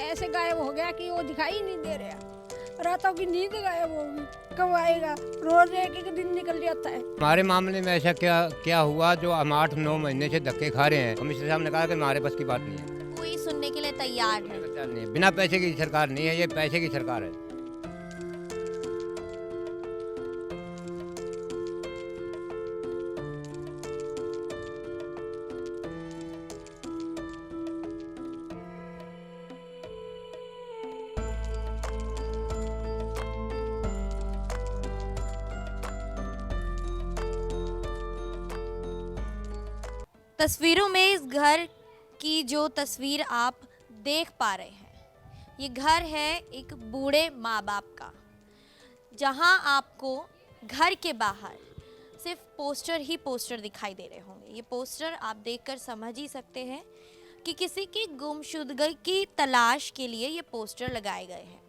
ऐसे गायब हो गया कि वो दिखाई नहीं दे रहा। रातों की नींद गायब होगी, कब आएगा? रोज एक एक दिन निकल जाता है। हमारे मामले में ऐसा क्या क्या हुआ जो हम 8-9 महीने से धक्के खा रहे हैं। कमिश्नर साहब ने कहा कि हमारे बस की बात नहीं है, कोई सुनने के लिए तैयार है। नहीं है। बिना पैसे की सरकार नहीं है, ये पैसे की सरकार है। तस्वीरों में इस घर की जो तस्वीर आप देख पा रहे हैं, ये घर है एक बूढ़े माँ बाप का, जहां आपको घर के बाहर सिर्फ पोस्टर ही पोस्टर दिखाई दे रहे होंगे। ये पोस्टर आप देखकर समझ ही सकते हैं कि किसी की गुमशुदगी की तलाश के लिए ये पोस्टर लगाए गए हैं।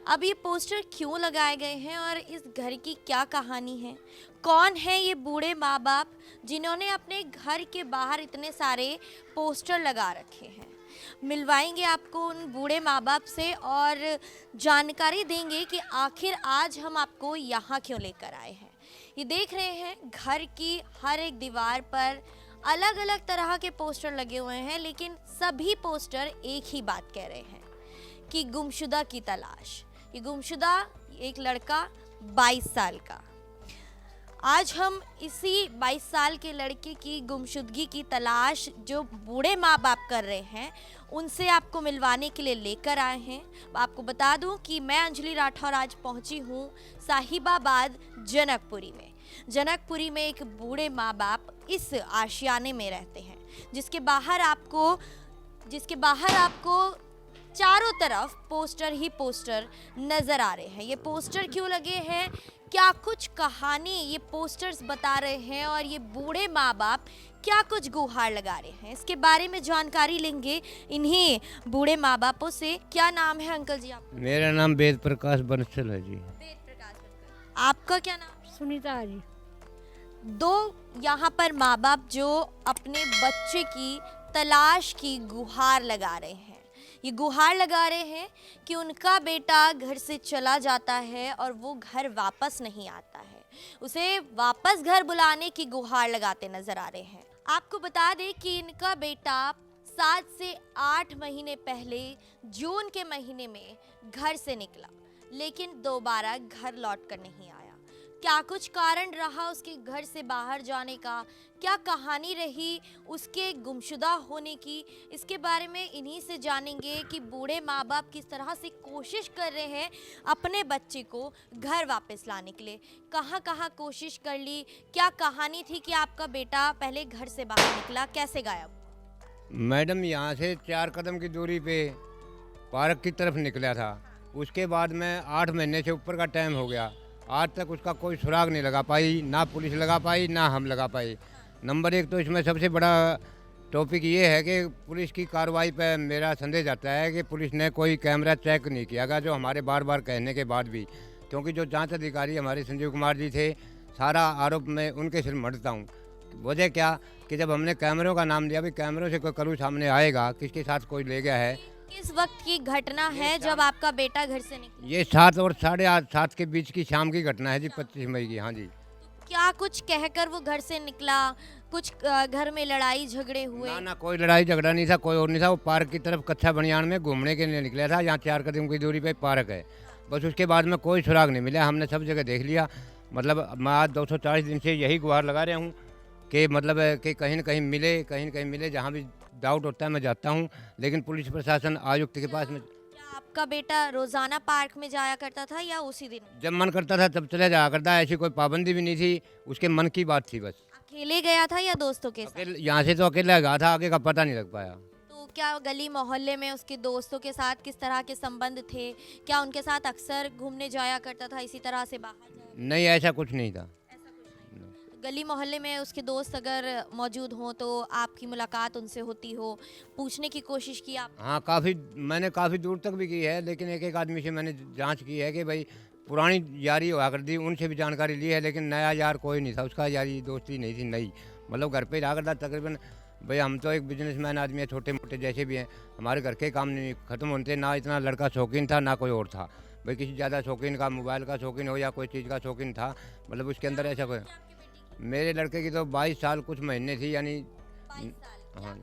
अब ये पोस्टर क्यों लगाए गए हैं और इस घर की क्या कहानी है? कौन है ये बूढ़े माँ बाप जिन्होंने अपने घर के बाहर इतने सारे पोस्टर लगा रखे हैं? मिलवाएंगे आपको उन बूढ़े माँ बाप से और जानकारी देंगे कि आखिर आज हम आपको यहाँ क्यों लेकर आए हैं। ये देख रहे हैं घर की हर एक दीवार पर अलग अलग तरह के पोस्टर लगे हुए हैं, लेकिन सभी पोस्टर एक ही बात कह रहे हैं कि गुमशुदा की तलाश। ये गुमशुदा एक लड़का 22 साल का। आज हम इसी 22 साल के लड़के की गुमशुदगी की तलाश जो बूढ़े माँ बाप कर रहे हैं, उनसे आपको मिलवाने के लिए लेकर आए हैं। आपको बता दूं कि मैं अंजलि राठौर आज पहुंची हूं साहिबाबाद जनकपुरी में। जनकपुरी में एक बूढ़े माँ बाप इस आशियाने में रहते हैं, जिसके बाहर आपको चारों तरफ पोस्टर ही पोस्टर नजर आ रहे हैं। ये पोस्टर क्यों लगे हैं, क्या कुछ कहानी ये पोस्टर्स बता रहे हैं और ये बूढ़े माँ बाप क्या कुछ गुहार लगा रहे हैं, इसके बारे में जानकारी लेंगे इन्हीं बूढ़े माँ बापों से। क्या नाम है अंकल जी आपका? मेरा नाम वेद प्रकाश बंसल है जी। वेद प्रकाश अंकल। आपका क्या नाम? सुनीता जी। दो यहाँ पर माँ बाप जो अपने बच्चे की तलाश की गुहार लगा रहे हैं। ये गुहार लगा रहे हैं कि उनका बेटा घर से चला जाता है और वो घर वापस नहीं आता है। उसे वापस घर बुलाने की गुहार लगाते नजर आ रहे हैं। आपको बता दें कि इनका बेटा 7 से 8 महीने पहले जून के महीने में घर से निकला, लेकिन दोबारा घर लौट कर नहीं आया। क्या कुछ कारण रहा उसके घर से बाहर जाने का, क्या कहानी रही उसके गुमशुदा होने की, इसके बारे में इन्हीं से जानेंगे कि बूढ़े माँ बाप किस तरह से कोशिश कर रहे हैं अपने बच्चे को घर वापस लाने के लिए। कहाँ कहाँ कोशिश कर ली, क्या कहानी थी कि आपका बेटा पहले घर से बाहर निकला, कैसे गायब? मैडम यहाँ से 4 कदम की दूरी पे पार्क की तरफ निकला था। उसके बाद में 8 महीने से ऊपर का टाइम हो गया, आज तक उसका कोई सुराग नहीं लगा पाई, ना पुलिस लगा पाई ना हम लगा पाई। नंबर 1 तो इसमें सबसे बड़ा टॉपिक ये है कि पुलिस की कार्रवाई पर मेरा संदेह आता है कि पुलिस ने कोई कैमरा चेक नहीं किया, जो हमारे बार बार कहने के बाद भी, क्योंकि जो जांच अधिकारी हमारे संजीव कुमार जी थे, सारा आरोप मैं उनके सिर मढ़ता हूँ। वजह क्या कि जब हमने कैमरों का नाम लिया, भी कैमरों से कोई कलू सामने आएगा, किसके साथ कोई ले गया है। किस वक्त की घटना है जब आपका बेटा घर से निकला? ये 7 और 7:30 के बीच की शाम की घटना है जी, 25 मई की। हाँ जी। क्या कुछ कहकर वो घर से निकला? कुछ घर में लड़ाई झगड़े हुए? ना कोई लड़ाई झगड़ा नहीं था, कोई और नहीं था। वो पार्क की तरफ कच्चा बनियान में घूमने के लिए निकला था, यहाँ 4 कदम की दूरी पे पार्क है। बस उसके बाद में कोई सुराग नहीं मिला। हमने सब जगह देख लिया। मतलब मैं आज 240 दिन से यही गुहार लगा रहा हूँ कि मतलब कि कहीं न कहीं मिले। जहाँ भी डाउट होता है मैं जाता हूँ, लेकिन पुलिस प्रशासन आयुक्त के पास में। क्या आपका बेटा रोजाना पार्क में जाया करता था या उसी दिन? जब मन करता था तब चले जाया करता है, ऐसी कोई पाबंदी भी नहीं थी, उसके मन की बात थी बस। अकेले गया था या दोस्तों के साथ? यहाँ से तो अकेला गया था, आगे का पता नहीं लग पाया। तो क्या गली मोहल्ले में उसके दोस्तों के साथ किस तरह के संबंध थे? क्या उनके साथ अक्सर घूमने जाया करता था, इसी तरह से बाहर जाया? नहीं, ऐसा कुछ नहीं था। गली मोहल्ले में उसके दोस्त अगर मौजूद हों तो आपकी मुलाकात उनसे होती हो, पूछने की कोशिश की आप? हाँ, मैंने काफ़ी दूर तक भी की है, लेकिन एक आदमी से मैंने जांच की है कि भाई पुरानी यारी हुआ कर दी, उनसे भी जानकारी ली है, लेकिन नया यार कोई नहीं था। उसका यारी दोस्ती नहीं थी नई, मतलब घर पे रहा करता। तकरीबन भाई हम तो एक बिजनेसमैन आदमी है, छोटे मोटे जैसे भी हैं, हमारे घर के काम नहीं ख़त्म होते। ना इतना लड़का शौकीन था ना कोई और था, भाई किसी ज़्यादा शौकीन का, मोबाइल का शौकीन हो या कोई चीज़ का शौकीन था, मतलब उसके अंदर ऐसा कोई। मेरे लड़के की तो 22 साल कुछ महीने थी, यानी 22 साल हाँ,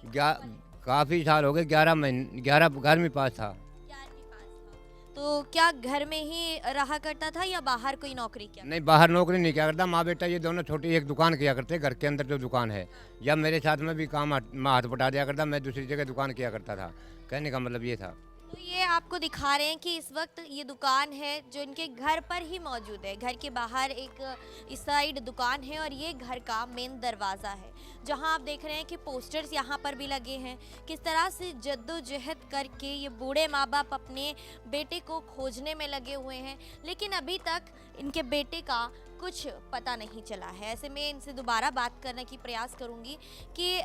क्या पढ़ाई की थी? काफ़ी साल हो गए, 11 महीने, 11वीं पास था। 11वीं पास था। तो क्या घर में ही रहा करता था या बाहर कोई नौकरी किया? नहीं, बाहर नौकरी नहीं किया करता, माँ बेटा ये दोनों छोटी एक दुकान किया करते घर के अंदर जो दुकान है, या मेरे साथ में भी काम मैं हाथ बटा दिया करता, मैं दूसरी जगह दुकान किया करता था। कहने का मतलब ये था। तो ये आपको दिखा रहे हैं कि इस वक्त ये दुकान है जो इनके घर पर ही मौजूद है। घर के बाहर एक इस साइड दुकान है और ये घर का मेन दरवाज़ा है, जहां आप देख रहे हैं कि पोस्टर्स यहाँ पर भी लगे हैं। किस तरह से जद्दोजहद करके ये बूढ़े माँ बाप अपने बेटे को खोजने में लगे हुए हैं, लेकिन अभी तक इनके बेटे का कुछ पता नहीं चला है। ऐसे में इनसे दोबारा बात करने की प्रयास करूँगी कि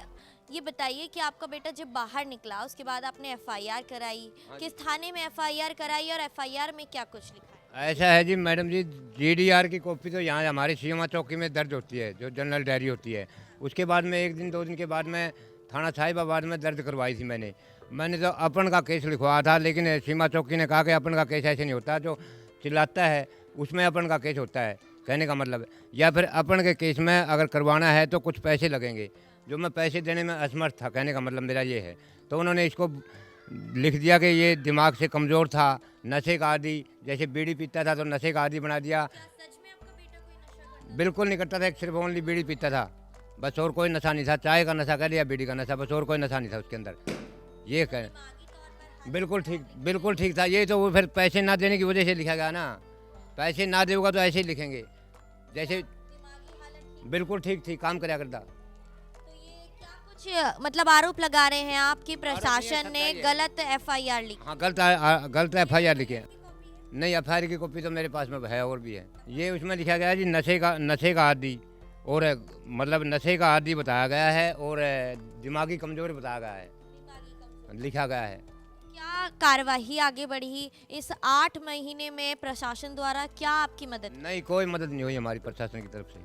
ये बताइए कि आपका बेटा जब बाहर निकला उसके बाद आपने एफआईआर कराई, किस थाने में एफआईआर कराई और एफआईआर में क्या कुछ लिखा है? ऐसा है जी मैडम जी, जीडीआर की कॉपी तो यहाँ हमारी सीमा चौकी में दर्ज होती है, जो जनरल डायरी होती है। उसके बाद में 1 दिन 2 दिन के बाद में थाना साहिबाबाद में दर्ज करवाई थी मैंने तो अपन का केस लिखवाया था, लेकिन सीमा चौकी ने कहा कि अपन का केस ऐसे नहीं होता, जो चिल्लाता है उसमें अपन का केस होता है। कहने का मतलब, या फिर अपन के केस में अगर करवाना है तो कुछ पैसे लगेंगे, जो मैं पैसे देने में असमर्थ था। कहने का मतलब मेरा ये है। तो उन्होंने इसको लिख दिया कि ये दिमाग से कमज़ोर था, नशे का आदी, जैसे बीड़ी पीता था तो नशे का आदी बना दिया। क्या सच में आपका बेटा कोई नशा करता बिल्कुल नहीं करता था, एक सिर्फ ओनली बीड़ी पीता था, बस और कोई नशा नहीं था। चाय का नशा कर लिया, बीड़ी का नशा, बस और कोई नशा नहीं था उसके अंदर। ये कह दिमागी तौर पर बिल्कुल ठीक था। ये तो वो फिर पैसे ना देने की वजह से लिखा गया ना, पैसे ना देगा तो ऐसे ही लिखेंगे, जैसे दिमागी हालत ठीक। बिल्कुल ठीक थी, काम कराया करता। तो ये क्या कुछ मतलब आरोप लगा रहे हैं आपकी प्रशासन ने सच्चाई है। गलत एफआईआर लिखी? हाँ, गलत FIR लिखे हैं। नहीं, FIR की कॉपी तो मेरे पास में है और भी है। ये उसमें लिखा गया है जी, नशे का आदी, और मतलब नशे का आदी बताया गया है, और दिमागी कमजोरी बताया गया है, लिखा गया है। क्या कार्यवाही आगे बढ़ी इस 8 महीने में प्रशासन द्वारा? क्या आपकी मदद? नहीं, कोई मदद नहीं हुई हमारी प्रशासन की तरफ से,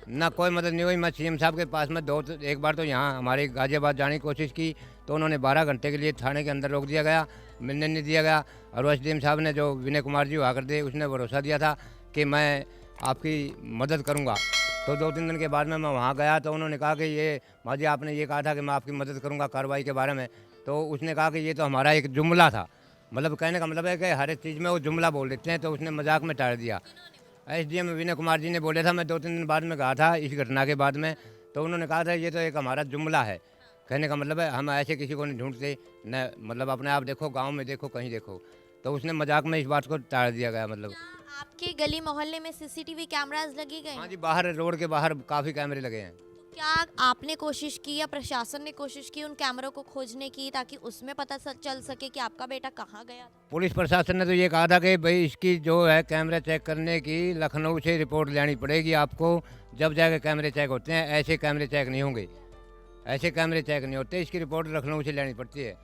ना कोई मदद नहीं हुई। मैं CM साहब के पास में एक बार तो यहाँ हमारे गाजियाबाद जाने की कोशिश की, तो उन्होंने 12 घंटे के लिए थाने के अंदर रोक दिया गया, मिलने नहीं दिया गया। और SDM साहब ने, जो विनय कुमार जी हुआ करते, उसने भरोसा दिया था कि मैं आपकी मदद करूँगा। तो 2-3 दिन के बाद में मैं वहाँ गया, तो उन्होंने कहा कि ये माजी, आपने ये कहा था कि मैं आपकी मदद करूँगा कार्रवाई के बारे में। तो उसने कहा कि ये तो हमारा एक जुमला था, मतलब कहने का मतलब है कि हर एक चीज़ में वो जुमला बोल देते हैं, तो उसने मजाक में टाल दिया। SDM विनय कुमार जी ने बोले था, मैं 2-3 दिन बाद में कहा था इस घटना के बाद में, तो उन्होंने कहा था ये तो एक हमारा जुमला है। कहने का मतलब है हम ऐसे किसी को नहीं ढूंढते, न मतलब अपने आप देखो, गांव में देखो, कहीं देखो। तो उसने मजाक में इस बात को टाल दिया गया। मतलब क्या आपके गली मोहल्ले में सीसीटीवी कैमरास लगे गए? हाँ जी, बाहर रोड के बाहर काफ़ी कैमरे लगे हैं। तो क्या आपने कोशिश की या प्रशासन ने कोशिश की उन कैमरों को खोजने की, ताकि उसमें पता चल सके कि आपका बेटा कहाँ गया था? पुलिस प्रशासन ने तो ये कहा था कि भाई इसकी जो है कैमरा चेक करने की लखनऊ से रिपोर्ट लेनी पड़ेगी आपको, जब जाके कैमरे चेक होते हैं, ऐसे कैमरे चेक नहीं होंगे, ऐसे कैमरे चेक नहीं होते, इसकी रिपोर्ट लखनऊ से लेनी पड़ती है।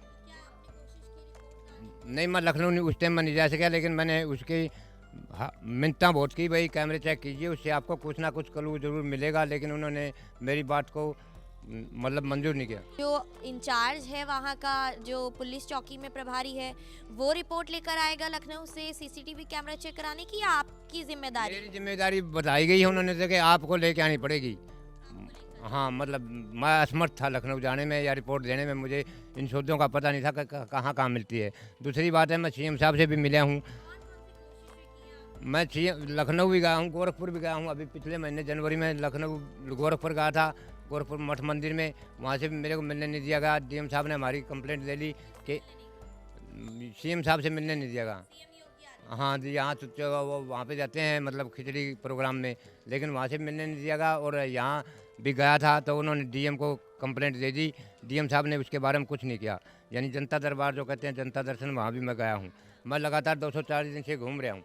नहीं, मैं लखनऊ उस टाइम में नहीं जा सका, लेकिन मैंने उसकी मिन्नतां बहुत की, भाई कैमरे चेक कीजिए, उससे आपको कुछ ना कुछ क्लू जरूर मिलेगा, लेकिन उन्होंने मेरी बात को मतलब मंजूर नहीं किया। जो इंचार्ज है वहाँ का, जो पुलिस चौकी में प्रभारी है, वो रिपोर्ट लेकर आएगा लखनऊ से सीसीटीवी कैमरा चेक कराने की, या आपकी जिम्मेदारी? मेरी जिम्मेदारी बताई गई है उन्होंने से कि आपको लेके आनी पड़ेगी। हाँ, मतलब मैं असमर्थ था लखनऊ जाने में या रिपोर्ट देने में, मुझे इन सौदों का पता नहीं था कि कहाँ कहाँ मिलती है। दूसरी बात है, मैं CM साहब से भी मिला हूँ, मैं लखनऊ भी गया हूँ, गोरखपुर भी गया हूँ। अभी पिछले महीने जनवरी में लखनऊ गोरखपुर गया था, गोरखपुर मठ मंदिर में, वहाँ से भी मेरे को मिलने नहीं दिया गया। DM साहब ने हमारी कंप्लेंट ले ली कि CM साहब से मिलने नहीं दिया गया। हाँ जी, यहाँ तो वो वहाँ पे जाते हैं मतलब खिचड़ी प्रोग्राम में, लेकिन वहाँ से मिलने नहीं दिया गया। और यहाँ भी गया था तो उन्होंने DM को कंप्लेंट दे दी, DM साहब ने उसके बारे में कुछ नहीं किया। यानी जनता दरबार जो कहते हैं, जनता दर्शन, वहाँ भी मैं गया हूँ। मैं लगातार 240 दिन से घूम रहा हूँ।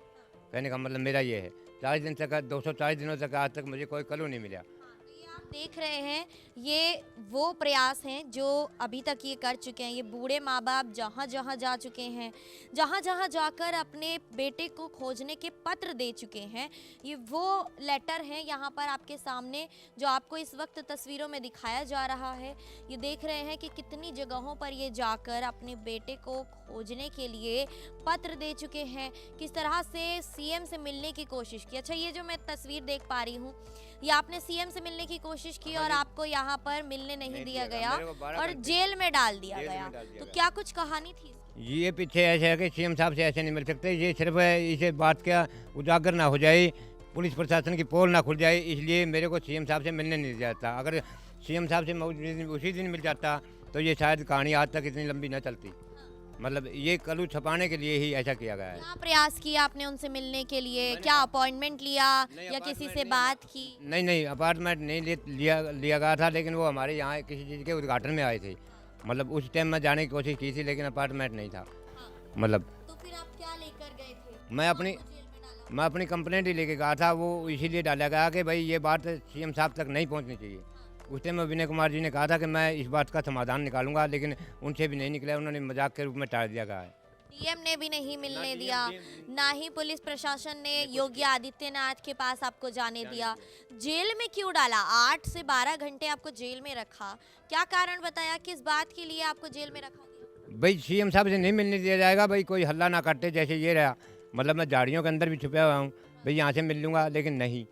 कहने का मतलब मेरा ये है, 40 दिन तक, 240 दिनों तक आज तक मुझे कोई क्लू नहीं मिला। ये आप देख रहे हैं ये वो प्रयास हैं जो अभी तक ये कर चुके हैं। ये बूढ़े माँ बाप जहाँ जहाँ जा चुके हैं, जहाँ जहाँ जाकर अपने बेटे को खोजने के पत्र दे चुके हैं, ये वो लेटर हैं यहाँ पर आपके सामने जो आपको इस वक्त तस्वीरों में दिखाया जा रहा है। ये देख रहे हैं कि कितनी जगहों पर ये जाकर अपने बेटे को खोजने के लिए पत्र दे चुके हैं, किस तरह से सीएम से मिलने की कोशिश की। अच्छा, ये जो मैं तस्वीर देख पा रही हूँ, ये आपने सीएम से मिलने की कोशिश की और आपको यहाँ पर मिलने नहीं दिया गया और जेल में डाल दिया गया। तो क्या कुछ कहानी थी इसकी? ये पीछे ऐसे है कि सीएम साहब से ऐसे नहीं मिल सकते। ये सिर्फ इसे बात क्या उजागर ना हो जाए, पुलिस प्रशासन की पोल ना खुल जाए, इसलिए मेरे को सीएम साहब से मिलने नहीं जाता। अगर सीएम साहब से उसी दिन मिल जाता तो ये शायद कहानी आज तक इतनी लंबी न चलती। मतलब ये कलू छपाने के लिए ही ऐसा किया गया है। क्या प्रयास किया आपने उनसे मिलने के लिए? क्या अपॉइंटमेंट लिया या किसी से बात की? नहीं, अपार्टमेंट नहीं लिया गया था, लेकिन वो हमारे यहाँ किसी चीज़ के उद्घाटन में आए थे। मतलब उस टाइम मैं जाने की कोशिश की थी, लेकिन अपार्टमेंट नहीं था। मतलब तो फिर आप क्या लेकर गए थे? मैं अपनी कंप्लेंट ही लेके गया था। वो इसीलिए डाला गया कि भाई ये बात सीएम साहब तक नहीं पहुंचनी चाहिए। उस टाइम विनय कुमार जी ने कहा था कि मैं इस बात का समाधान निकालूंगा, लेकिन उनसे भी नहीं निकला। उन्होंने मजाक के रूप में टाल दिया गया है। डीएम ने भी नहीं मिलने दिया, ना ही पुलिस प्रशासन ने योगी आदित्यनाथ के पास आपको जाने दिया। जेल में क्यों डाला? 8 से 12 घंटे आपको जेल में रखा। क्या कारण बताया, किस बात के लिए आपको जेल में रखा गया? भाई सीएम साहब से नहीं मिलने दिया जाएगा। भाई कोई हल्ला ना करते जैसे ये रहा। मतलब मैं झाड़ियों के अंदर भी छुपा हुआ हूँ, भाई यहाँ से मिल लूँगा, लेकिन नहीं।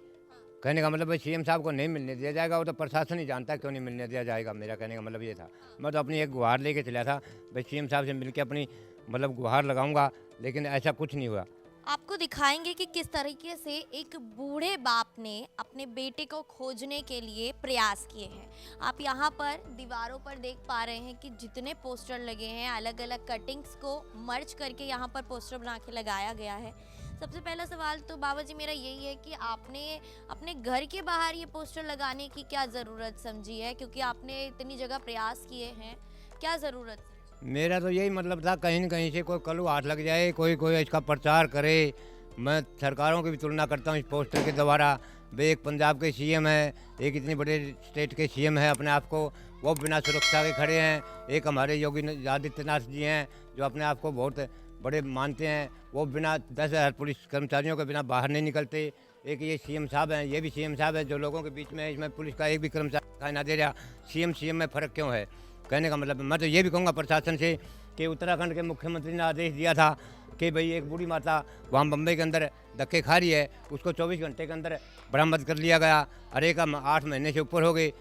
कहने का मतलब भाई सीएम साहब को नहीं मिलने दिया जाएगा। वो तो प्रशासन ही जानता है क्यों नहीं मिलने दिया जाएगा। मेरा कहने का मतलब ये था। मैं तो अपनी एक गुहार लेके चला था, भाई सीएम साहब से मिलके अपनी मतलब गुहार लगाऊंगा, लेकिन ऐसा कुछ नहीं हुआ। आपको दिखाएंगे कि किस तरीके से एक बूढ़े बाप ने अपने बेटे को खोजने के लिए प्रयास किए हैं। आप यहाँ पर दीवारों पर देख पा रहे हैं कि जितने पोस्टर लगे हैं, अलग अलग कटिंग्स को मर्ज करके यहाँ पर पोस्टर बना के लगाया गया है। सबसे पहला सवाल तो बाबा जी मेरा यही है कि आपने अपने घर के बाहर ये पोस्टर लगाने की क्या ज़रूरत समझी है? क्योंकि आपने इतनी जगह प्रयास किए हैं, क्या ज़रूरत? मेरा तो यही मतलब था कहीं न कहीं से कोई कलू हाथ लग जाए, कोई इसका प्रचार करे। मैं सरकारों की भी तुलना करता हूँ इस पोस्टर के द्वारा। वे एक पंजाब के सीएम है, एक इतने बड़े स्टेट के सीएम है अपने आप को, वो बिना सुरक्षा के खड़े हैं। एक हमारे योगी आदित्यनाथ जी हैं जो अपने आप को बहुत बड़े मानते हैं, वो बिना 10,000 पुलिस कर्मचारियों के बिना बाहर नहीं निकलते। एक ये सीएम साहब हैं, ये भी सीएम साहब है जो लोगों के बीच में इसमें पुलिस का एक भी कर्मचारी दिखाई ना दे रहा। सीएम में फ़र्क क्यों है? कहने का मतलब मैं तो ये भी कहूँगा प्रशासन से कि उत्तराखंड के मुख्यमंत्री ने आदेश दिया था कि भाई एक बूढ़ी माता वहाँ बम्बई के अंदर धक्के खा रही है, उसको 24 घंटे के अंदर बरामद कर लिया गया। अरे का 8 महीने से ऊपर हो गए।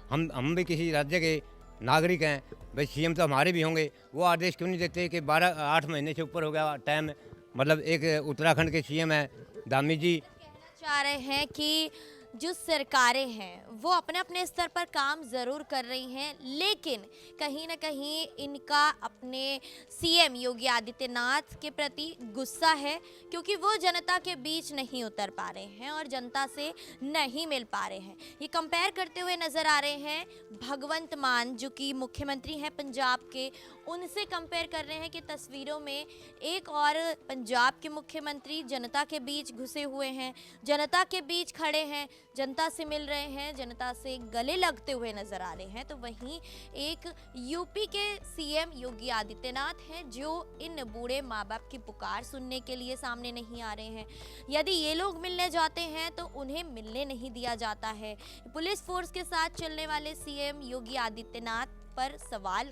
हम भी किसी राज्य के नागरिक हैं, भाई सीएम तो हमारे भी होंगे। वो आदेश क्यों नहीं देते कि 8 महीने से ऊपर हो गया टाइम? मतलब एक उत्तराखंड के सीएम है धामी जी, कहना चाह रहे हैं कि जो सरकारें हैं वो अपने अपने स्तर पर काम ज़रूर कर रही हैं, लेकिन कहीं ना कहीं इनका अपने सीएम योगी आदित्यनाथ के प्रति गुस्सा है, क्योंकि वो जनता के बीच नहीं उतर पा रहे हैं और जनता से नहीं मिल पा रहे हैं। ये कंपेयर करते हुए नज़र आ रहे हैं भगवंत मान जो कि मुख्यमंत्री हैं पंजाब के, उनसे कंपेयर कर रहे हैं कि तस्वीरों में एक और पंजाब के मुख्यमंत्री जनता के बीच घुसे हुए हैं, जनता के बीच खड़े हैं, जनता से मिल रहे हैं, जनता से गले लगते हुए नजर आ रहे हैं। तो वहीं एक यूपी के सीएम योगी आदित्यनाथ हैं जो इन बूढ़े माँ बाप की पुकार सुनने के लिए सामने नहीं आ रहे हैं। यदि ये लोग मिलने जाते हैं तो उन्हें मिलने नहीं दिया जाता है। पुलिस फोर्स के साथ चलने वाले सीएम योगी आदित्यनाथ पर सवाल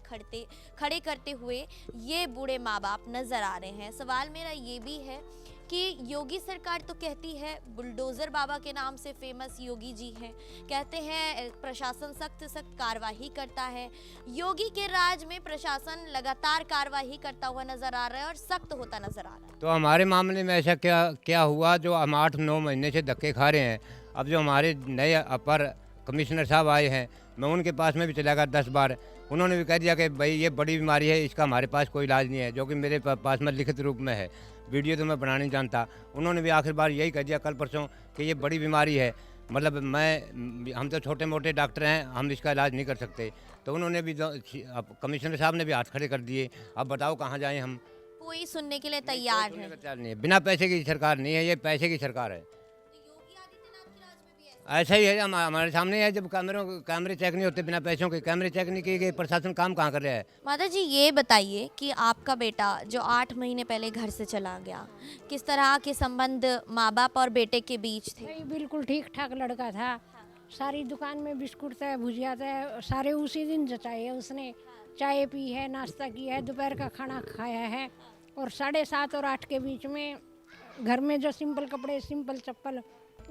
खड़े करते हुए ये बूढ़े माँ बाप नजर आ रहे हैं। सवाल मेरा ये भी है कि योगी सरकार तो कहती है, बुलडोज़र बाबा के नाम से फेमस योगी जी हैं, कहते हैं प्रशासन सख्त कार्रवाई करता है। योगी के राज में प्रशासन लगातार कार्रवाई करता हुआ नजर आ रहा है और सख्त होता नजर आ रहा है। तो हमारे मामले में ऐसा क्या हुआ जो हम 8-9 महीने से धक्के खा रहे हैं? अब जो हमारे नए अपर कमिश्नर साहब आए हैं, मैं उनके पास में भी चला गया 10 बार। उन्होंने भी कह दिया कि भाई ये बड़ी बीमारी है, इसका हमारे पास कोई इलाज नहीं है, जो कि मेरे पास में लिखित रूप में है। वीडियो तो मैं बना नहीं जानता। उन्होंने भी आखिर बार यही कह दिया कल परसों कि ये बड़ी बीमारी है। मतलब हम तो छोटे मोटे डॉक्टर हैं, हम इसका इलाज नहीं कर सकते। तो उन्होंने भी कमिश्नर साहब ने भी हाथ खड़े कर दिए। अब बताओ कहाँ जाएँ हम? कोई सुनने के लिए तैयार है नहीं है। बिना पैसे की सरकार नहीं है, ये पैसे की सरकार है। योगी आदित्यनाथ के राज में भी ऐसा ही है, हमारे सामने है, जब कैमरे चेक नहीं होते, बिना पैसों के कैमरे चेक नहीं किए गए, प्रशासन काम कहाँ कर रहा है? माता जी ये बताइए कि आपका बेटा जो 8 महीने पहले घर से चला गया, किस तरह के संबंध माँ बाप और बेटे के बीच थे? भाई बिल्कुल ठीक ठाक लड़का था। सारी दुकान में बिस्कुट था, भुजिया था, सारे उसी दिन जचाए है उसने। चाय पी है, नाश्ता किया है, दोपहर का खाना खाया है। और 7:30 और 8 के बीच में घर में जो सिंपल कपड़े, सिंपल चप्पल,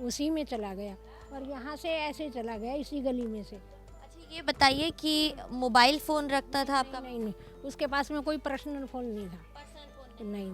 उसी में चला गया। और यहाँ से ऐसे चला गया, इसी गली में से। अच्छा ये बताइए कि मोबाइल फ़ोन रखता था आपका? नहीं, उसके पास में कोई पर्सनल फ़ोन नहीं था। नहीं,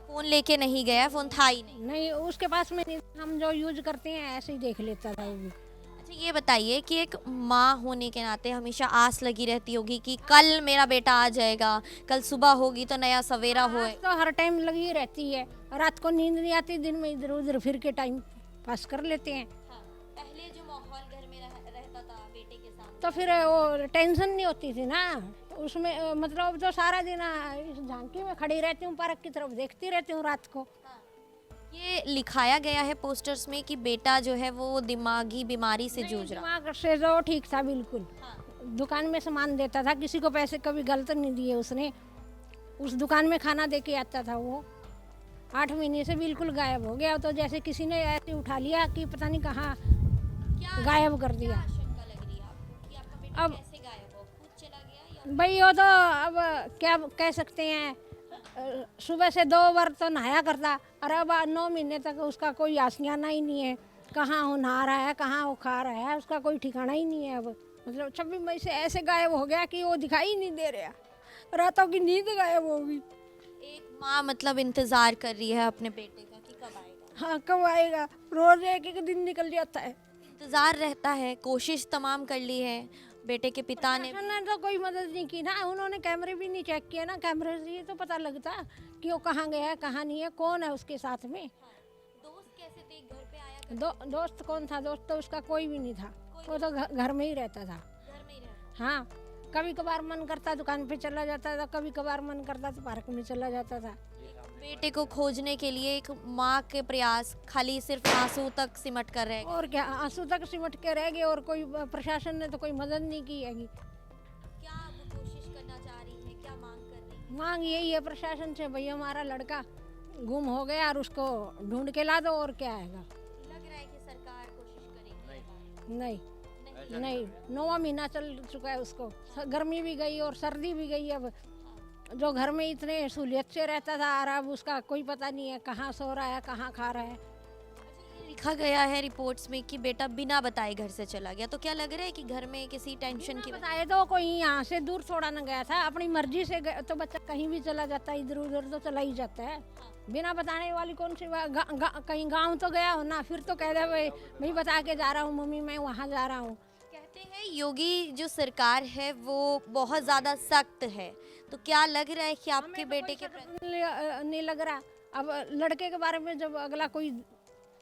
फ़ोन लेके नहीं गया, फ़ोन था ही नहीं। उसके पास में नहीं। हम जो यूज करते हैं ऐसे ही देख लेता था वो भी। अच्छा ये बताइए कि एक माँ होने के नाते हमेशा आस लगी रहती होगी कि कल मेरा बेटा आ जाएगा, कल सुबह होगी तो नया सवेरा होए। तो हर टाइम लगी रहती है। रात को नींद नहीं आती, दिन में इधर उधर फिर के टाइम पास कर लेते हैं। हाँ, पहले जो माहौल घर में रहता था बेटे के साथ, तो फिर वो टेंशन नहीं होती थी ना। तो उसमें मतलब जो सारा दिन इस झांकी में खड़ी रहती हूँ, पार्क की तरफ देखती रहती हूँ रात को। ये लिखाया गया है पोस्टर्स में कि बेटा जो है वो दिमागी बीमारी से जूझ रहा। दिमाग से जो ठीक था बिल्कुल। दुकान में सामान देता था, किसी को पैसे कभी गलत नहीं दिए उसने। उस दुकान में खाना दे के आता था वो। 8 महीने से बिल्कुल गायब हो गया। तो जैसे किसी ने ऐसे उठा लिया कि पता नहीं कहाँ गायब कर दिया। आशंका लग रही है आपको कि आपका बेटा अब कैसे गायब हो, खुद चला गया या? भाई वो तो अब क्या कह सकते हैं। सुबह से 2 बार तो नहाया करता, और अब 9 महीने तक उसका कोई आशियाना ही नहीं है। कहाँ वो नहा रहा है, कहाँ वो खा रहा है, उसका कोई ठिकाना ही नहीं है। अब मतलब 26 मई से ऐसे गायब हो गया कि वो दिखाई ही नहीं दे रहा। रातों की नींद गायब होगी। एक माँ मतलब इंतजार कर रही है अपने बेटे का कि कब आएगा। हाँ, कब आएगा। रोज एक एक दिन निकल जाता है। इंतजार रहता है, कोशिश तमाम कर ली है बेटे के पिता ने। प्रशासन तो कोई मदद नहीं की ना। उन्होंने कैमरे भी नहीं चेक किए ना। कैमरे से ये तो पता लगता कि वो कहाँ गया है, कहाँ नहीं है, कौन है उसके साथ में। दोस्त कैसे थे, घर पे आया दोस्त कौन था? दोस्त तो उसका कोई भी नहीं था। वो तो घर में ही रहता था। घर में ही रहता? हाँ, कभी कभार मन करता दुकान पे चला जाता था, कभी कभार मन करता तो पार्क में चला जाता था। बेटे को खोजने के लिए एक माँ के प्रयास खाली सिर्फ आंसू तक सिमट कर रह गए। और क्या, आंसू तक सिमट के रह गए। और कोई प्रशासन ने तो कोई मदद नहीं की है। क्या अब कोशिश करना चाह रही है, क्या मांग कर रही है? मांग यही है प्रशासन से, भैया हमारा लड़का गुम हो गया और उसको ढूंढ के ला दो। और क्या आएगा। लग रहा है कि सरकार कोशिश करेगी। नहीं, 9वां महीना चल चुका है उसको। गर्मी भी गई और सर्दी भी गई। अब जो घर में इतने सहूलियत से रहता था, और अब उसका कोई पता नहीं है कहाँ सो रहा है, कहाँ खा रहा है। लिखा गया है रिपोर्ट्स में कि बेटा बिना बताए घर से चला गया, तो क्या लग रहा है कि घर में किसी टेंशन की वजह? बताए तो कोई यहाँ से दूर थोड़ा ना गया था। अपनी मर्जी से तो बच्चा कहीं भी चला जाता है, इधर उधर तो चला ही जाता है। बिना बताने वाली कौन सी कहीं गाँव तो गया हो ना, फिर तो कह दे भाई बता के जा रहा हूँ मम्मी, मैं वहाँ जा रहा हूँ। कहते हैं योगी जो सरकार है वो बहुत ज़्यादा सख्त है, तो क्या लग रहा है कि आपके बेटे के प्रति? नहीं लग रहा। अब लड़के के बारे में जब अगला कोई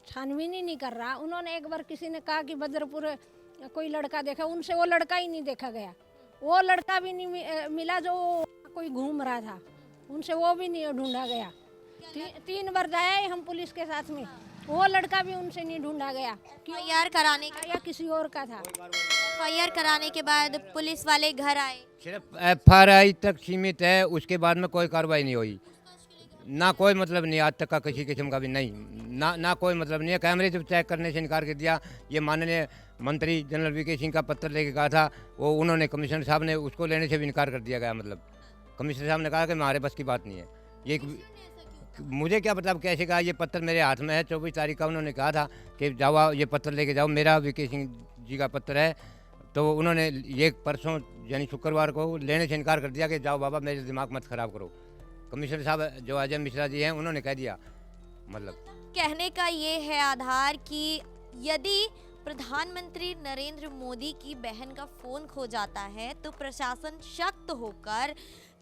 छानबीन ही नहीं कर रहा। उन्होंने एक बार किसी ने कहा कि बदरपुर कोई लड़का देखा, उनसे वो लड़का ही नहीं देखा गया। वो लड़का भी नहीं मिला जो कोई घूम रहा था, उनसे वो भी नहीं ढूंढा गया। 3 बार जाए हम पुलिस के साथ में, वो लड़का भी उनसे नहीं ढूंढा गया। FIR कराने का या किसी और का था। FIR कराने के बाद पुलिस वाले घर आए, सिर्फ FRI तक सीमित है, उसके बाद में कोई कार्रवाई नहीं हुई। ना कोई मतलब नहीं, आज तक का किसी किस्म का भी नहीं। ना कोई मतलब नहीं है। कैमरे जब चेक करने से इनकार कर दिया। ये माननीय मंत्री जनरल VK सिंह का पत्र लेके कहा था, वो उन्होंने कमिश्नर साहब ने उसको लेने से भी इनकार कर दिया गया। मतलब कमिश्नर साहब ने कहा कि हमारे बस की बात नहीं है। ये मुझे क्या पता कैसे कहा। ये पत्र मेरे हाथ में है। 24 तारीख का उन्होंने कहा था कि जाओ ये पत्र लेके जाओ, मेरा VK सिंह जी का पत्र है। तो उन्होंने ये परसों यानी शुक्रवार को लेने से इनकार कर दिया कि जाओ बाबा मेरे दिमाग मत ख़राब करो। कमिश्नर साहब जो अजय मिश्रा जी हैं, उन्होंने कह दिया। मतलब कहने का ये है आधार कि यदि प्रधानमंत्री नरेंद्र मोदी की बहन का फ़ोन खो जाता है तो प्रशासन सख्त होकर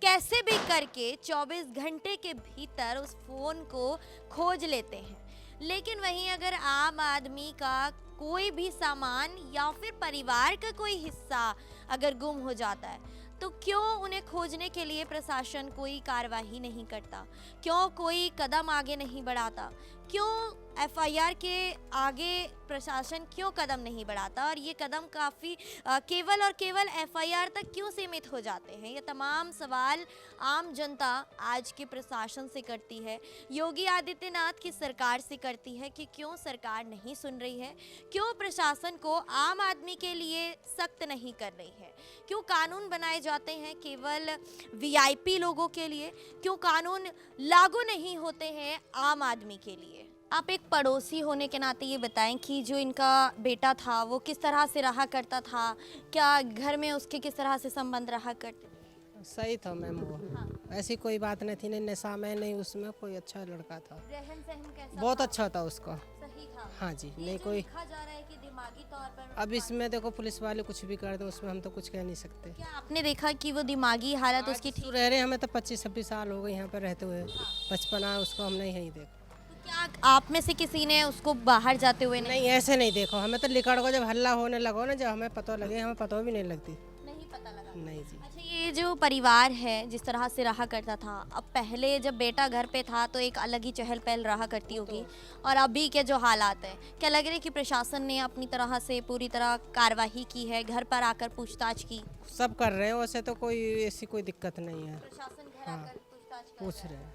कैसे भी करके 24 घंटे के भीतर उस फ़ोन को खोज लेते हैं। लेकिन वहीं अगर आम आदमी का कोई भी सामान या फिर परिवार का कोई हिस्सा अगर गुम हो जाता है तो क्यों उन्हें खोजने के लिए प्रशासन कोई कार्रवाई नहीं करता, क्यों कोई कदम आगे नहीं बढ़ाता, क्यों एफआईआर के आगे प्रशासन क्यों कदम नहीं बढ़ाता और ये कदम काफ़ी केवल और केवल एफआईआर तक क्यों सीमित हो जाते हैं? ये तमाम सवाल आम जनता आज के प्रशासन से करती है, योगी आदित्यनाथ की सरकार से करती है कि क्यों सरकार नहीं सुन रही है, क्यों प्रशासन को आम आदमी के लिए सख्त नहीं कर रही है, क्यों कानून बनाए जाते हैं केवल वीआईपी लोगों के लिए, क्यों कानून लागू नहीं होते हैं आम आदमी के लिए। आप एक पड़ोसी होने के नाते ये बताएं कि जो इनका बेटा था वो किस तरह से रहा करता था, क्या घर में उसके किस तरह से संबंध रहा करते थे? सही था मैम वो। ऐसी कोई बात नहीं थी, नहीं नशा में नहीं, उसमें कोई अच्छा लड़का था, रहन सहन कैसा बहुत था? अच्छा था उसका। सही था। हाँ जी, ये नहीं जो कोई। लिखा जा रहा है कि दिमागी तौर पर अब इसमें देखो पुलिस वाले कुछ भी कर दें, उसमें हम तो कुछ कह नहीं सकते। क्या आपने देखा कि वो दिमागी हालत उसकी ठीक? रह रहे हमें तो 25-26 साल हो गए यहाँ पर रहते हुए, बचपना उसको हमने यहीं देखा। तो क्या आप में से किसी ने उसको बाहर जाते हुए नहीं ऐसे नहीं देखो, हमें तो लिखड़ को जब हल्ला होने लगा ना, जब हमें पता लगे, हमें पता भी नहीं लगती। नहीं पता लगा? नहीं जी। अच्छा, ये जो परिवार है जिस तरह से रहा करता था, अब पहले जब बेटा घर पे था तो एक अलग ही चहल पहल रहा करती होगी, और अभी के जो हालात हैं, क्या लग रहा है कि प्रशासन ने अपनी तरह से पूरी तरह कार्रवाई की है, घर पर आकर पूछताछ की? सब कर रहे हैं, वैसे तो कोई ऐसी कोई दिक्कत नहीं है, प्रशासन घर आकर पूछताछ कर पूछ रहा रहे हैं। है।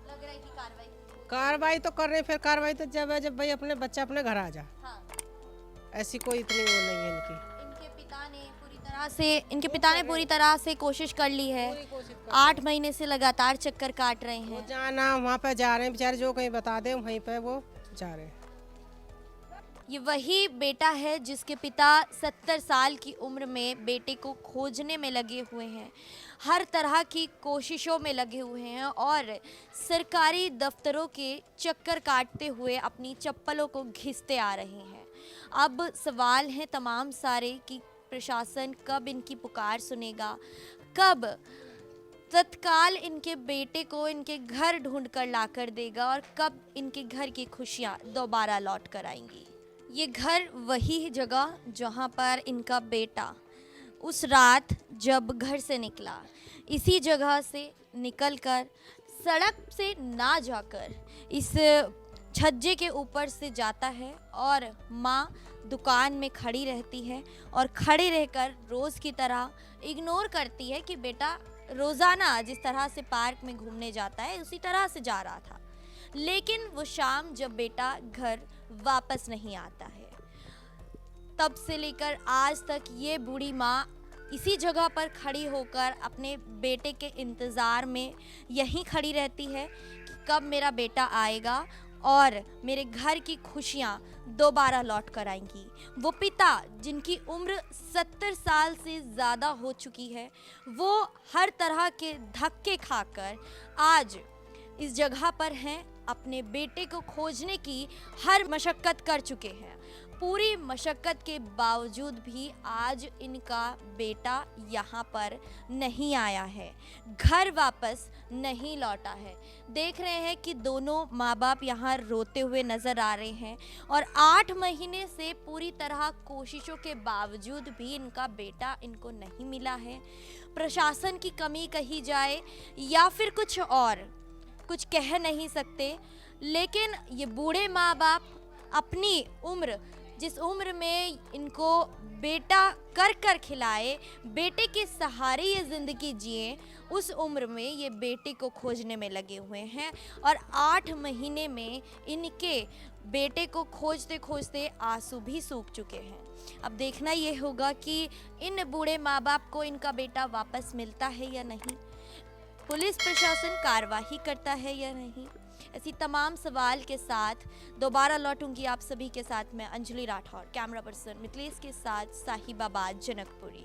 लग रहा है कि कार्रवाई कार्रवाई तो कर रहे हैं, फिर कार्रवाई तो जब है जब भाई अपने बच्चा अपने घर आ जा, हाँ। ऐसी कोई इतनी वो नहीं है इनकी। इनके पिता ने पूरी तरह से कोशिश कर ली है, 8 महीने से लगातार चक्कर काट रहे वो हैं। जाना वहाँ पे जा रहे हैं बेचारे, जो कहीं बता दे वहीं पे वो जा रहे हैं। ये वही बेटा है जिसके पिता 70 साल की उम्र में बेटे को खोजने में लगे हुए हैं, हर तरह की कोशिशों में लगे हुए हैं और सरकारी दफ्तरों के चक्कर काटते हुए अपनी चप्पलों को घिसते आ रहे हैं। अब सवाल हैं तमाम सारे कि प्रशासन कब इनकी पुकार सुनेगा, कब तत्काल इनके बेटे को इनके घर ढूंढ कर ला कर देगा और कब इनके घर की खुशियाँ दोबारा लौट कर आएंगी। ये घर वही जगह जहाँ पर इनका बेटा उस रात जब घर से निकला, इसी जगह से निकलकर सड़क से ना जाकर इस छज्जे के ऊपर से जाता है और माँ दुकान में खड़ी रहती है और खड़े रहकर रोज़ की तरह इग्नोर करती है कि बेटा रोज़ाना जिस तरह से पार्क में घूमने जाता है उसी तरह से जा रहा था। लेकिन वो शाम जब बेटा घर वापस नहीं आता है, तब से लेकर आज तक ये बूढ़ी माँ इसी जगह पर खड़ी होकर अपने बेटे के इंतज़ार में यहीं खड़ी रहती है कि कब मेरा बेटा आएगा और मेरे घर की खुशियाँ दोबारा लौट कर आएंगी। वो पिता जिनकी उम्र 70 साल से ज़्यादा हो चुकी है, वो हर तरह के धक्के खाकर आज इस जगह पर हैं, अपने बेटे को खोजने की हर मशक्क़त कर चुके हैं। पूरी मशक्क़त के बावजूद भी आज इनका बेटा यहाँ पर नहीं आया है, घर वापस नहीं लौटा है। देख रहे हैं कि दोनों माँ बाप यहाँ रोते हुए नज़र आ रहे हैं और 8 महीने से पूरी तरह कोशिशों के बावजूद भी इनका बेटा इनको नहीं मिला है। प्रशासन की कमी कही जाए या फिर कुछ और, कुछ कह नहीं सकते, लेकिन ये बूढ़े माँ बाप अपनी उम्र, जिस उम्र में इनको बेटा कर कर खिलाए, बेटे के सहारे ये ज़िंदगी जिए, उस उम्र में ये बेटे को खोजने में लगे हुए हैं और 8 महीने में इनके बेटे को खोजते खोजते आंसू भी सूख चुके हैं। अब देखना ये होगा कि इन बूढ़े माँ बाप को इनका बेटा वापस मिलता है या नहीं, पुलिस प्रशासन कार्रवाई करता है या नहीं। ऐसी तमाम सवाल के साथ दोबारा लौटूंगी आप सभी के साथ मैं अंजलि राठौर, कैमरा पर्सन मिथिलेश के साथ साहिबाबाद, जनकपुरी।